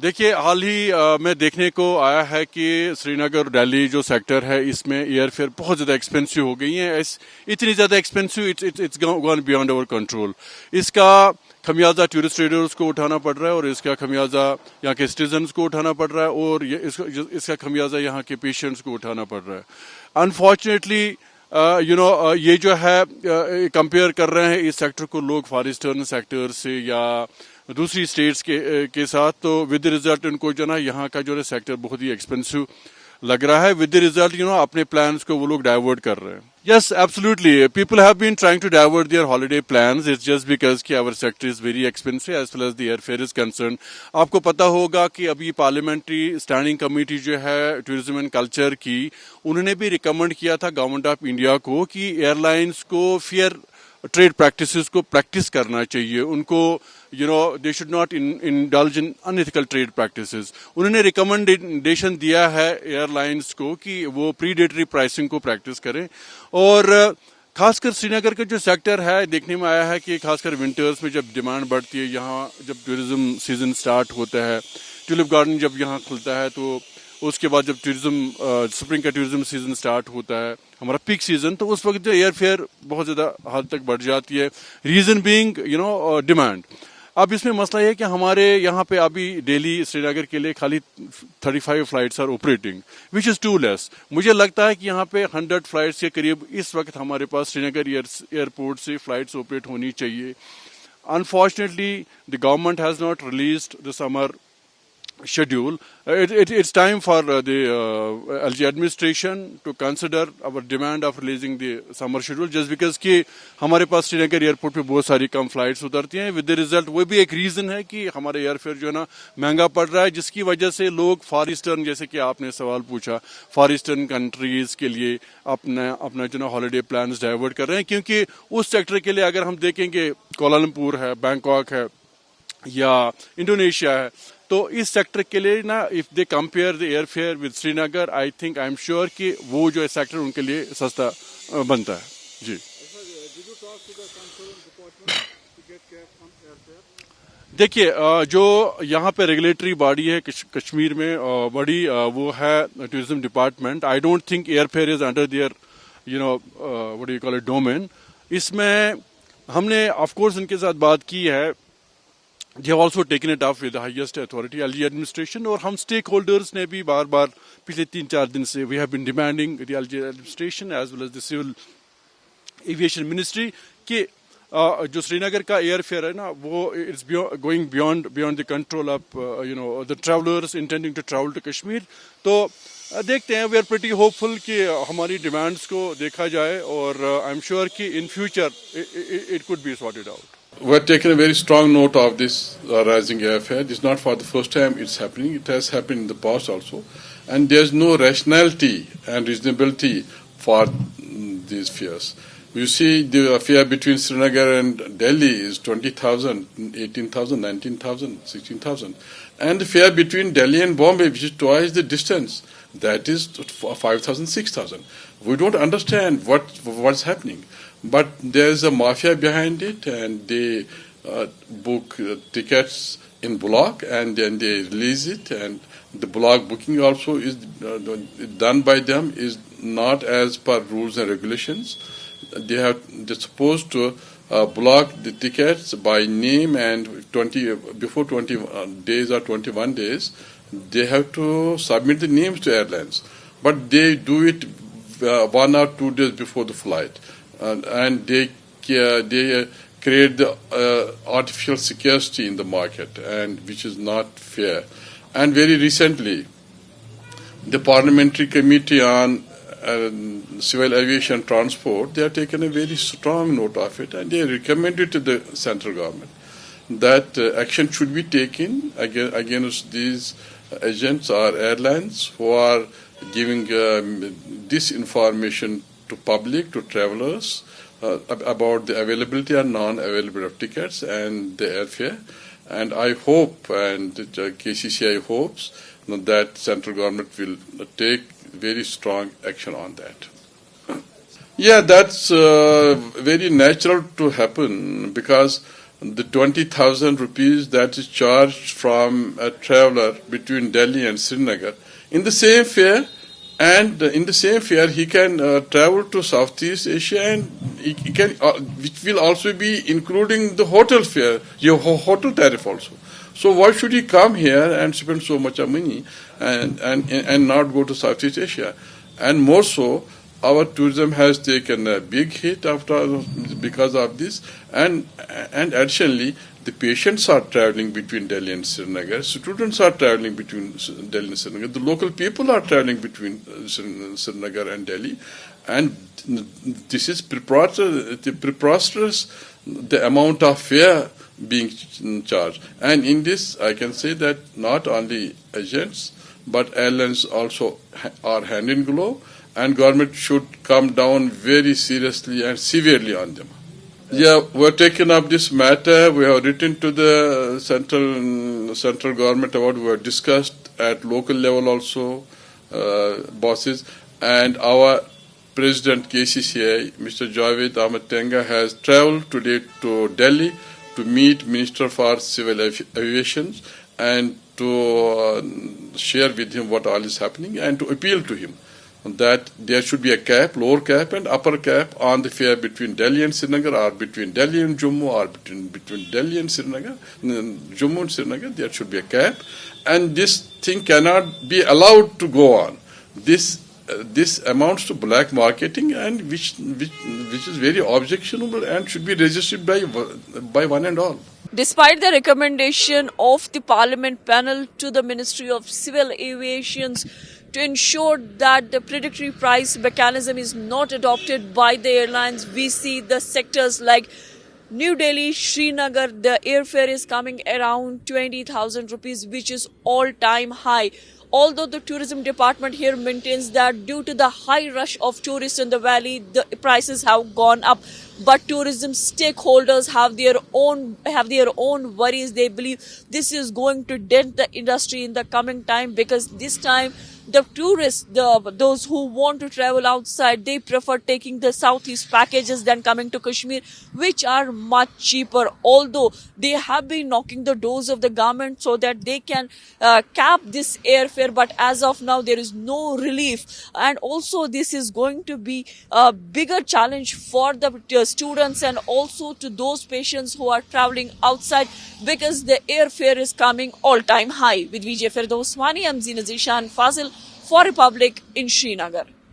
دیکھیے حال ہی میں دیکھنے کو آیا ہے کہ سری نگر اور دہلی جو سیکٹر ہے اس میں ایئر فیئر بہت زیادہ ایکسپینسو ہو گئی ہیں. اتنی زیادہ expensive it's gone beyond our control. اس کا خمیازہ ٹورسٹ ریڈرز کو اٹھانا پڑ رہا ہے اور اس کا خمیازہ یہاں کے سٹیزنز کو اٹھانا پڑ رہا ہے اور اس کا خمیازہ یہاں کے پیشنٹس کو اٹھانا پڑ رہا ہے. انفارچونیٹلی یہ جو ہے کمپیئر کر رہے ہیں اس سیکٹر کو لوگ فار ایسٹرن سیکٹر سے یا دوسری اسٹیٹس کے ساتھ, تو ود ریزلٹ ان کو جو نا یہاں کا جو ہے سیکٹر بہت ہی ایکسپینسو لگ رہا ہے. ود ریزلٹ اپنے پلانس کو وہ لوگ ڈائیورٹ کر رہے ہیں. Yes absolutely people have been trying to divert their holiday plans. It's just because کہ our sector is very expensive as well as the air fare is concern. آپ کو پتا ہوگا کہ ابھی پارلیمنٹری اسٹینڈنگ کمیٹی جو ہے ٹورزم اینڈ کلچر کی, انہوں نے بھی ریکمینڈ کیا تھا گورنمنٹ آف انڈیا کو کہ ایئر لائنس کو فیئر ٹریڈ پریکٹسز کو پریکٹس کرنا چاہیے. ان کو they should not indulge in unethical trade practices. انہوں نے ریکمنڈیشن دیا ہے ایئر لائنس کو کہ وہ پریڈیٹری پرائسنگ کو پریکٹس کریں. اور خاص کر سری نگر کا جو سیکٹر ہے دیکھنے میں آیا ہے کہ خاص کر ونٹرز میں جب ڈیمانڈ بڑھتی ہے, یہاں جب ٹورزم سیزن سٹارٹ ہوتا ہے, ٹیولپ گارڈن جب یہاں کھلتا ہے, تو اس کے بعد جب اسپرنگ کا ٹورزم سیزن سٹارٹ ہوتا ہے ہمارا پیک سیزن, تو اس وقت جو ایئر فیئر بہت زیادہ حد تک بڑھ جاتی ہے. Reason being demand. اب اس میں مسئلہ یہ ہے کہ ہمارے یہاں پہ ابھی ڈیلی سری نگر کے لیے خالی 35 flights are operating which is too less. مجھے لگتا ہے کہ یہاں پہ 100 فلائٹس کے قریب اس وقت ہمارے پاس سری نگر ایئرپورٹ سے فلائٹس آپریٹ ہونی چاہیے. Unfortunately the government has not released the summer schedule. It's time for the LG administration to consider our demand of releasing the summer schedule, just because کہ ہمارے پاس سری نگر ایئرپورٹ پہ بہت ساری کم flights اترتی ہیں. With the result وہ بھی ایک ریزن ہے کہ ہمارے ایئر فیئر جو ہے نا مہنگا پڑ رہا ہے, جس کی وجہ سے لوگ فار ایسٹرن, جیسے کہ آپ نے سوال پوچھا, فار ایسٹرن کنٹریز کے لیے اپنا جو نا ہالیڈے پلانز ڈائیورٹ کر رہے ہیں. کیونکہ اس سیکٹر کے لیے اگر ہم دیکھیں کہ کوالالمپور ہے, بینکاک ہے یا انڈونیشیا ہے, تو اس سیکٹر کے لیے نا if they compare the air fare with Srinagar, I think I am sure کہ وہ جو سیکٹر ان کے لیے سستا بنتا ہے. جی دیکھیے جو یہاں پہ ریگولیٹری باڈی ہے کشمیر میں بڑی, وہ ہے tourism department. I don't think air fare is under their what do you call it domain. اس میں ہم نے آف کورس ان کے ساتھ بات کی ہے. They have also taken it up with the highest authority, LG administration, اور ہم اسٹیک ہولڈرز نے بھی بار بار پچھلے 3-4 دن سے we have been demanding the LG administration as well as the civil aviation ministry کہ جو سری نگر کا ایئر فیئر ہے نا وہ it's going beyond the control of the travelers intending to travel to Kashmir. تو دیکھتے ہیں, وی آر پریٹی ہوپ فل کہ ہماری ڈیمانڈس کو دیکھا جائے اور آئی ایم شیور کہ in future it could be sorted out. We have taken a very strong note of this rising airfare. This is not for the first time it's happening. It has happened in the past also. And there's no rationality and reasonability for these fares. You see, the fare between Srinagar and Delhi is 20,000, 18,000, 19,000, 16,000. And the fare between Delhi and Bombay, which is twice the distance, that is 5,000, 6,000. We don't understand what's happening. But there's a mafia behind it, and they book tickets in block, and then they release it. And the block booking also is done by them, is not as per rules and regulations. They're supposed to block the tickets by name, and before 20 days or 21 days, they have to submit the names to airlines. But they do it 1 or 2 days before the flight. And they create the artificial scarcity in the market, and which is not fair. And very recently, the Parliamentary Committee on Civil Aviation Transport, they have taken a very strong note of it, and they recommended to the central government that action should be taken against these agents or airlines who are giving disinformation to public, to travelers, about the availability or non-availability of tickets and the airfare. And I hope, and KCCI hopes, that central government will take very strong action on that. Yeah, that's very natural to happen, because the 20,000 rupees that is charged from a traveler between Delhi and Srinagar, in the same fare, and in the same fare he can travel to Southeast Asia, and he can, which will also be including the hotel fare, your hotel tariff also. So why should he come here and spend so much of money and not go to Southeast Asia? And more so, our tourism has taken a big hit because of this, and additionally, the patients are traveling between Delhi and Srinagar. Students are traveling between Delhi and Srinagar. The local people are traveling between Srinagar and Delhi, and this is preposterous, the amount of fare being charged. And in this, I can say that not only agents but airlines also are hand in glove, and government should come down very seriously and severely on them. Yeah, we're taking up this matter. We have written to the central government about. We have discussed at local level also, bosses, and our President KCCI, Mr. Javed Ahmed Tenga, has travelled today to Delhi to meet Minister for Civil Aviation and to share with him what all is happening, and to appeal to him that there should be a cap, lower cap and upper cap on the fare between Delhi and Srinagar, or between Delhi and Jammu, or between Delhi and Srinagar, Jammu and Srinagar. There should be a cap, and this thing cannot be allowed to go on. This amounts to black marketing, and which is very objectionable and should be registered by one and all. Despite the recommendation of the Parliament panel to the Ministry of Civil Aviation to ensure that the predatory price mechanism is not adopted by the airlines, we see the sectors like New Delhi, Srinagar, the airfare is coming around 20,000 rupees, which is all-time high. Although the tourism department here maintains that due to the high rush of tourists in the valley, the prices have gone up. But tourism stakeholders have their own worries. They believe this is going to dent the industry in the coming time, because this time the tourists, those who want to travel outside, they prefer taking the southeast packages than coming to Kashmir, which are much cheaper. Although they have been knocking the doors of the government so that they can cap this airfare, but as of now there is no relief. And also this is going to be a bigger challenge for the students and also to those patients who are traveling outside, because the airfare is coming all-time high. With Vijay Firdoswani, I'm Zina Zishan Fazil for Republic in Srinagar.